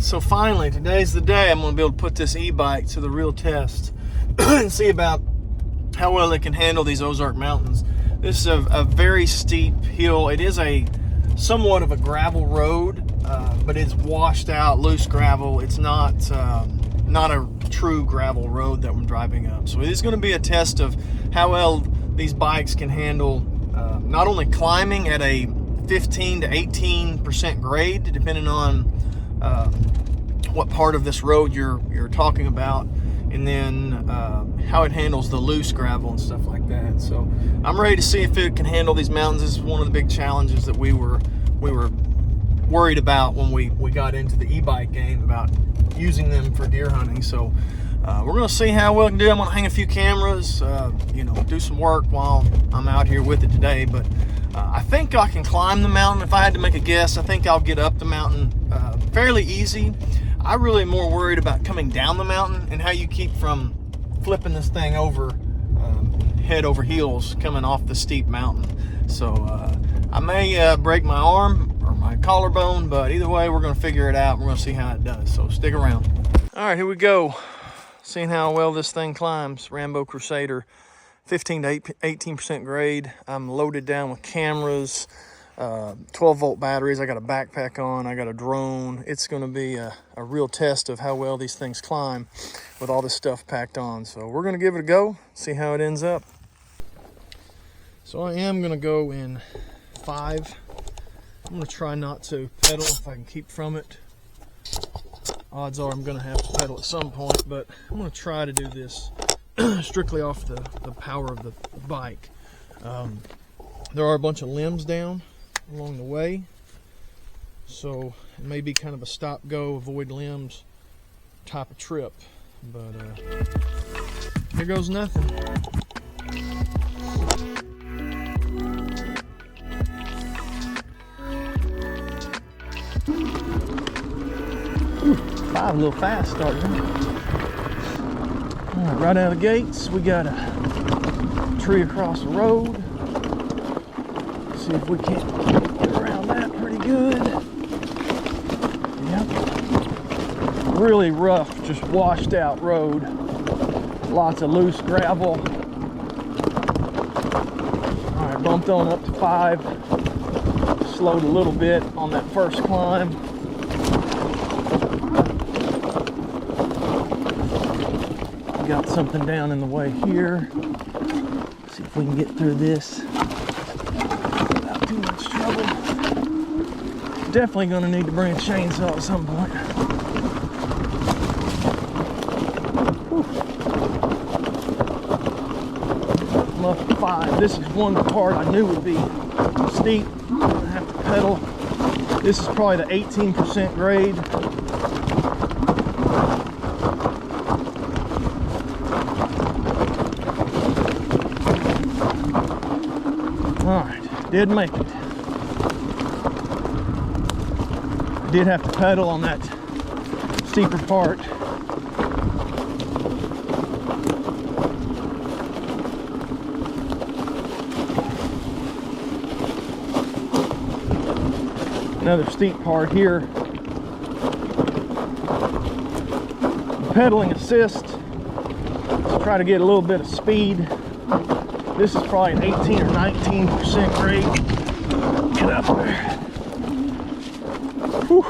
so finally, today's the day I'm going to be able to put this e-bike to the real test and see about how well it can handle these Ozark Mountains. This is a very steep hill. It is a somewhat of a gravel road, but it's washed out, loose gravel. It's not a true gravel road that I'm driving up. So it is going to be a test of how well these bikes can handle not only climbing at a 15 to 18% grade, depending on what part of this road you're talking about, and then how it handles the loose gravel and stuff like that. So I'm ready to see if it can handle these mountains. This is one of the big challenges that we were worried about when we got into the e-bike game, about using them for deer hunting. So we're going to see how well it can do. I'm going to hang a few cameras, do some work while I'm out here with it today. But I think I can climb the mountain. If I had to make a guess, I think I'll get up the mountain fairly easy. I really am more worried about coming down the mountain and how you keep from flipping this thing over head over heels coming off the steep mountain. So I may break my arm or my collarbone, but either way, we're going to figure it out. We're going to see how it does. So stick around. All right, here we go. Seeing how well this thing climbs. Rambo Krusader, 15 to 18% grade. I'm loaded down with cameras, 12-volt batteries. I got a backpack on. I got a drone. It's going to be a real test of how well these things climb with all this stuff packed on. So we're going to give it a go, see how it ends up. So I am going to go in 5. I'm going to try not to pedal if I can keep from it. Odds are I'm going to have to pedal at some point, but I'm going to try to do this strictly off the power of the bike. There are a bunch of limbs down along the way, so it may be kind of a stop-go, avoid limbs type of trip, but here goes nothing. Ooh, 5 a little fast starting. All right, right out of the gates, we got a tree across the road. See if we can't get around that pretty good. Yep. Really rough, just washed out road. Lots of loose gravel. All right, bumped on up to 5. Slowed a little bit on that first climb. Got something down in the way here. See if we can get through this without too much trouble. Definitely gonna need to bring a chainsaw at some point. Whew. I'm up to 5. This is one part I knew would be steep. I'm gonna have to pedal. This is probably the 18% grade. Alright, did make it. Did have to pedal on that steeper part. Another steep part here. Pedaling assist to try to get a little bit of speed. This is probably an 18 or 19% grade. Get up there. Whew.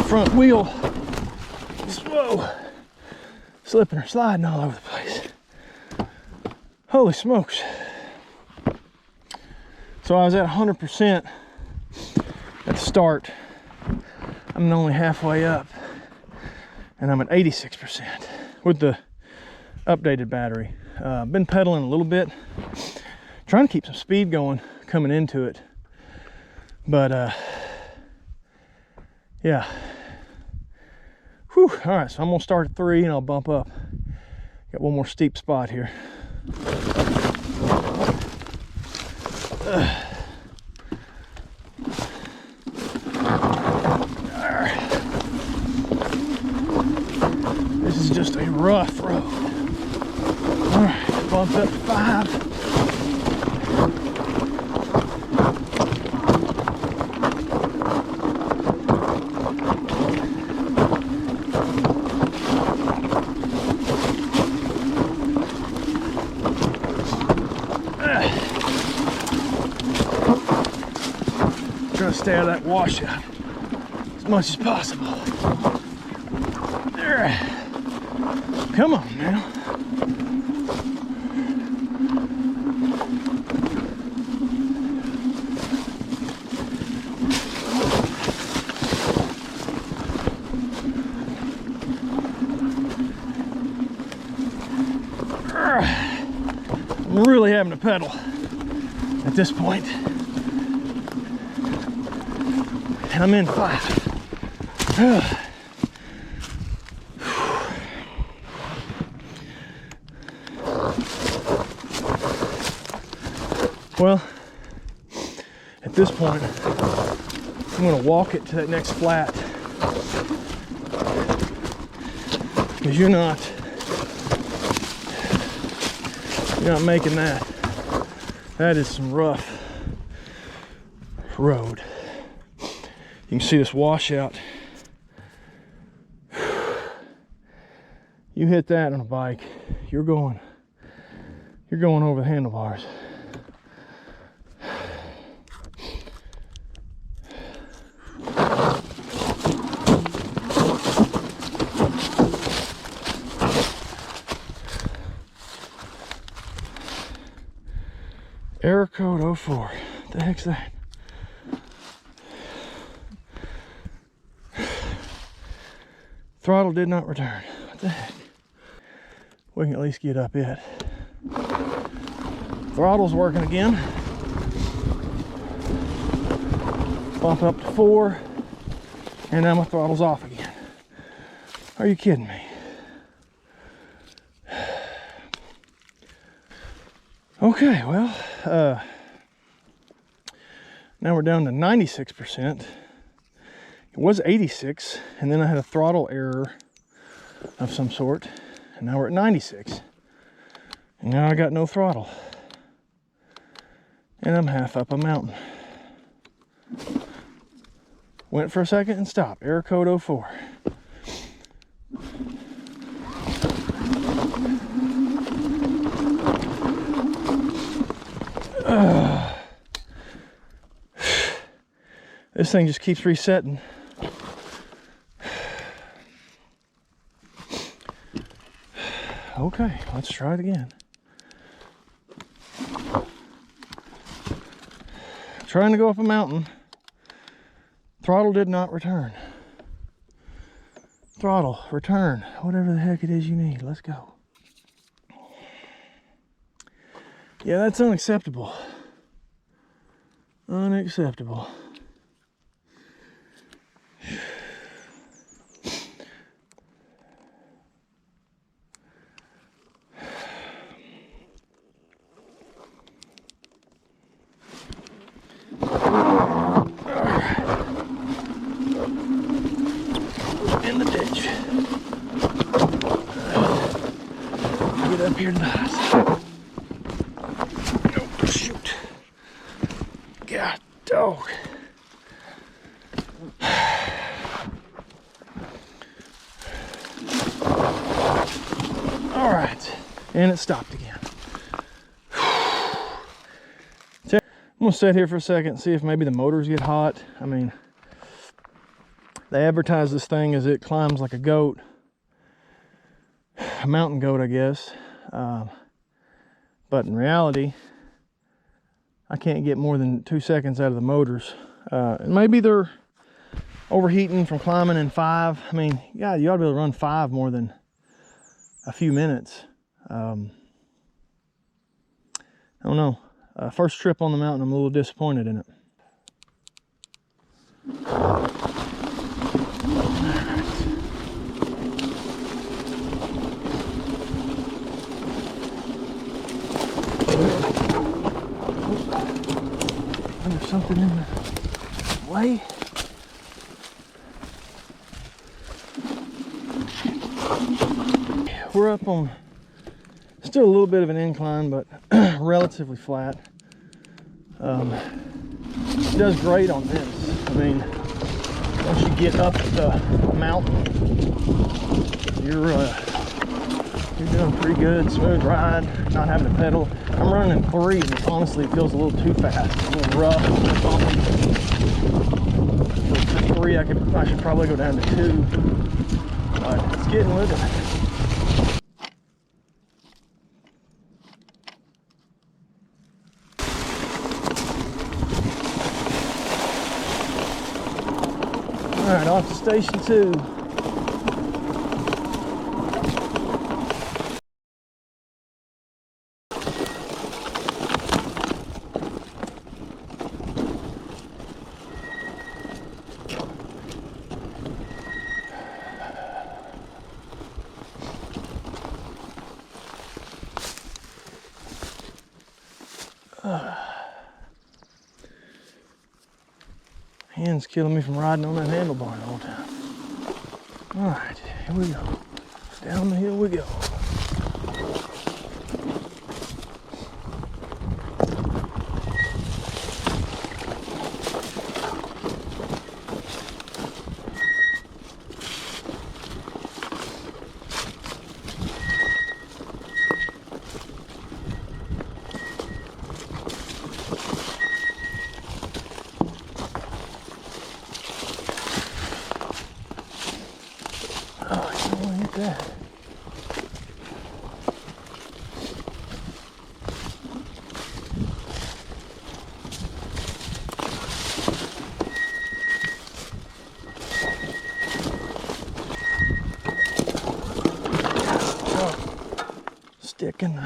Front wheel is, whoa, slipping or sliding all over the place. Holy smokes. So I was at 100% at the start. I'm only halfway up and I'm at 86% with the updated battery. Been pedaling a little bit, trying to keep some speed going coming into it, but yeah. Whew. All right, so I'm gonna start at 3 and I'll bump up. Got one more steep spot here. This is just a rough road. All right, bumped up to 5. Trying to stay out of that washout as much as possible. There. Come on now. I'm really having to pedal at this point. And I'm in 5. Well, at this point, I'm going to walk it to that next flat, because you're not making that. That is some rough road. You can see this washout. You hit that on a bike, you're going over the handlebars. Error code 04. What the heck's that? Throttle did not return. What the heck? We can at least get up it. Throttle's working again. Bump up to 4. And now my throttle's off again. Are you kidding me? Okay, well, now we're down to 96%. It was 86, and then I had a throttle error of some sort, and now we're at 96. And now I got no throttle. And I'm half up a mountain. Went for a second and stopped. Error code 04. This thing just keeps resetting. Okay, let's try it again. Trying to go up a mountain. Throttle did not return. Throttle, return, whatever the heck it is you need. Let's go. Yeah, that's unacceptable. Unacceptable. In the ditch. Get up here to the house. Oh, shoot. God, dog. All right, and it stopped again. I'm gonna sit here for a second and see if maybe the motors get hot. I mean, they advertise this thing as it climbs like a goat, a mountain goat, I guess. But in reality, I can't get more than 2 seconds out of the motors. And maybe they're overheating from climbing in 5. I mean, yeah, you ought to be able to run 5 more than a few minutes. I don't know. First trip on the mountain, I'm a little disappointed in it. There's something in the way. We're up on still a little bit of an incline, but relatively flat. It does great on this. I mean, once you get up the mountain, you're doing pretty good. Smooth ride, not having to pedal. I'm running in 3, and honestly, it feels a little too fast, a little rough. For 3, I should probably go down to 2, but it's getting with it. All right, off to station 2. Hand's killing me from riding on that handlebar the whole time. All right, here we go. Down the hill we go. That. Stick in the.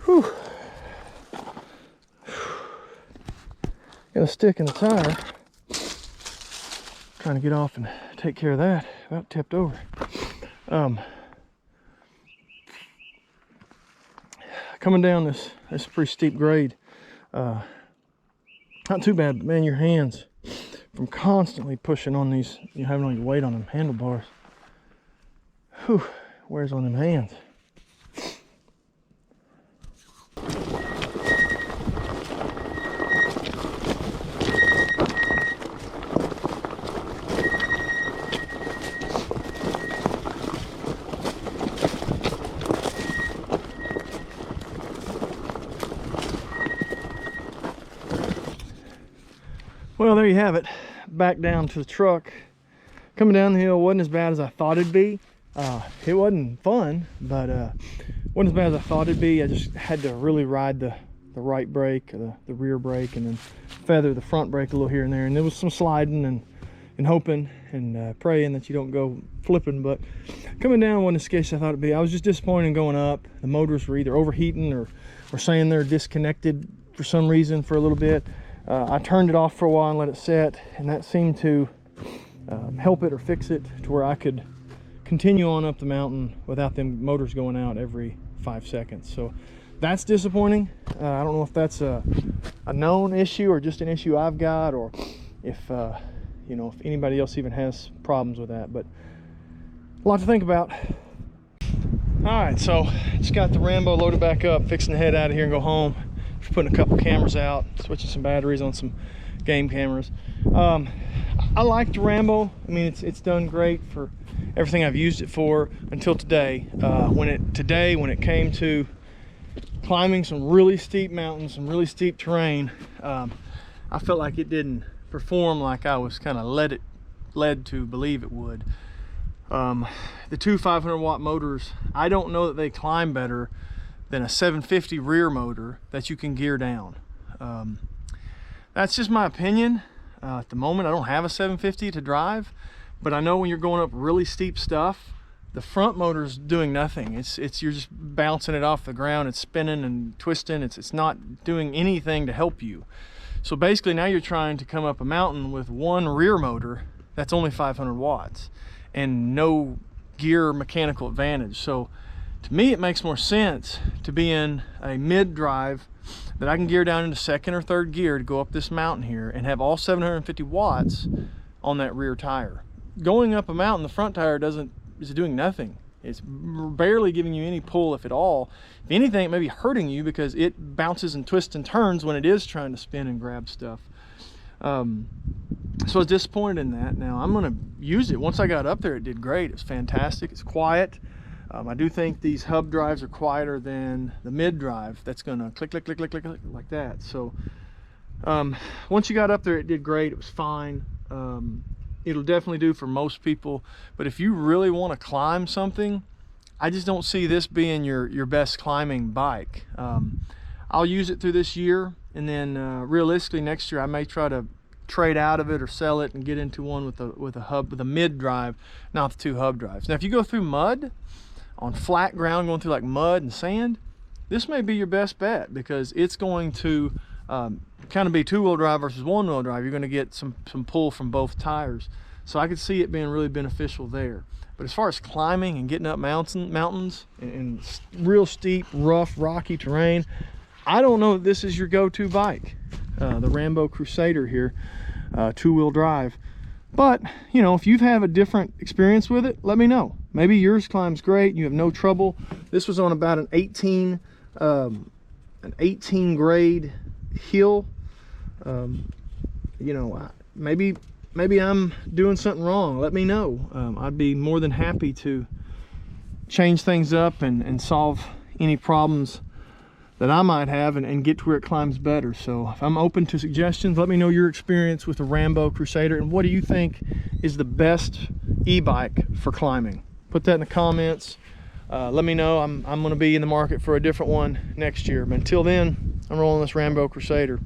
Whew. Got a stick in the tire. Trying to get off and take care of that. About tipped over. Coming down this pretty steep grade. Not too bad, but man, your hands from constantly pushing on these, you having all your weight on them handlebars. Whew, wears on them hands. Well, there you have it. Back down to the truck. Coming down the hill wasn't as bad as I thought it'd be. It wasn't fun, but wasn't as bad as I thought it'd be. I just had to really ride the right brake, the rear brake, and then feather the front brake a little here and there. And there was some sliding and hoping and praying that you don't go flipping. But coming down wasn't as sketchy as I thought it'd be. I was just disappointed in going up. The motors were either overheating or saying they're disconnected for some reason for a little bit. I turned it off for a while and let it set, and that seemed to help it or fix it to where I could continue on up the mountain without them motors going out every 5 seconds. So that's disappointing. I don't know if that's a known issue or just an issue I've got, or if you know, if anybody else even has problems with that. But a lot to think about. All right, so just got the Rambo loaded back up, fixing to head out of here and go home. Just putting a couple cameras out, switching some batteries on some game cameras. I like the Rambo. I mean, it's done great for everything I've used it for until today. When it came to climbing some really steep mountains, some really steep terrain, I felt like it didn't perform like I was kind of led to believe it would. The two 500 watt motors, I don't know that they climb better than a 750 rear motor that you can gear down. That's just my opinion. At the moment, I don't have a 750 to drive, but I know when you're going up really steep stuff, the front motor's doing nothing. You're just bouncing it off the ground. It's spinning and twisting. It's not doing anything to help you. So basically now you're trying to come up a mountain with one rear motor that's only 500 watts and no gear mechanical advantage. So To me, it makes more sense to be in a mid-drive that I can gear down into second or third gear to go up this mountain here and have all 750 watts on that rear tire. Going up a mountain, the front tire is doing nothing. It's barely giving you any pull, if at all. If anything, it may be hurting you because it bounces and twists and turns when it is trying to spin and grab stuff. So I was disappointed in that. Now I'm gonna use it. Once I got up there, it did great. It was fantastic. It's quiet. I do think these hub drives are quieter than the mid drive. That's gonna click, click, click, click, click, click like that. So once you got up there, it did great. It was fine. It'll definitely do for most people. But if you really want to climb something, I just don't see this being your best climbing bike. I'll use it through this year, and then realistically next year I may try to trade out of it or sell it and get into one with a mid drive, not the two hub drives. Now if you go through mud on flat ground, going through like mud and sand, this may be your best bet because it's going to kind of be two-wheel drive versus one-wheel drive. You're going to get some pull from both tires, so I could see it being really beneficial there. But as far as climbing and getting up mountains and real steep, rough, rocky terrain, I don't know if this is your go-to bike. The Rambo Krusader here, two-wheel drive. But you know, if you have a different experience with it, let me know. Maybe yours climbs great and you have no trouble. This was on about an 18 grade hill. You know, maybe I'm doing something wrong. Let me know. I'd be more than happy to change things up and solve any problems that I might have and get to where it climbs better. So if I'm open to suggestions, let me know your experience with the Rambo Krusader and what do you think is the best e-bike for climbing. Put that in the comments. Let me know. I'm going to be in the market for a different one next year. But until then, I'm rolling this Rambo Krusader.